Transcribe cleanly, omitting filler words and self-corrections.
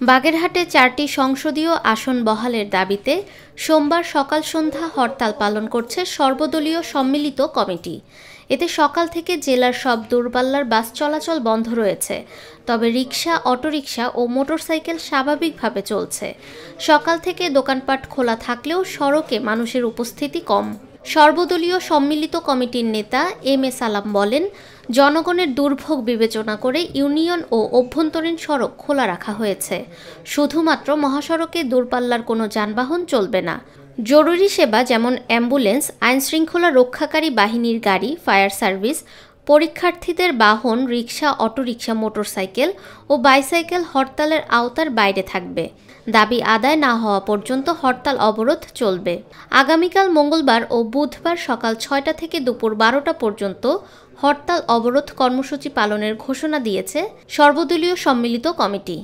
বাগেরহাটে 4টি সংসদীয় আসন বহালের দাবিতে সোমবার সকাল সন্ধ্যা হরতাল পালন করছে সর্বদলীয় সম্মিলিত কমিটি। এতে সকাল থেকে জেলার সব দূরপাল্লার বাস চলাচল বন্ধ রয়েছে, তবে রিকশা, অটোরিকশা ও মোটরসাইকেল স্বাভাবিকভাবে চলছে। সকাল থেকে দোকানপাট খোলা থাকলেও সড়কে মানুষের উপস্থিতি কম। সর্বদলীয় সম্মিলিত কমিটির নেতা এম এ সালাম বলেন, জনগণের দুর্ভোগ বিবেচনা করে ইউনিয়ন ও অভ্যন্তরীণ সড়ক খোলা রাখা হয়েছে। শুধুমাত্র মহাসড়কে দূরপাল্লার কোনো যানবাহন চলবে না। জরুরি সেবা যেমন অ্যাম্বুলেন্স, আইনশৃঙ্খলা রক্ষাকারী বাহিনীর গাড়ি, ফায়ার সার্ভিস, পরীক্ষার্থীদের বাহন, রিকশা, অটোরিকশা, মোটরসাইকেল ও বাইসাইকেল হরতালের আওতার বাইরে থাকবে। দাবি আদায় না হওয়া পর্যন্ত হরতাল অবরোধ চলবে। আগামীকাল মঙ্গলবার ও বুধবার সকাল 6টা থেকে দুপুর 12টা পর্যন্ত হরতাল অবরোধ কর্মসূচি পালনের ঘোষণা দিয়েছে সর্বদলীয় সম্মিলিত কমিটি।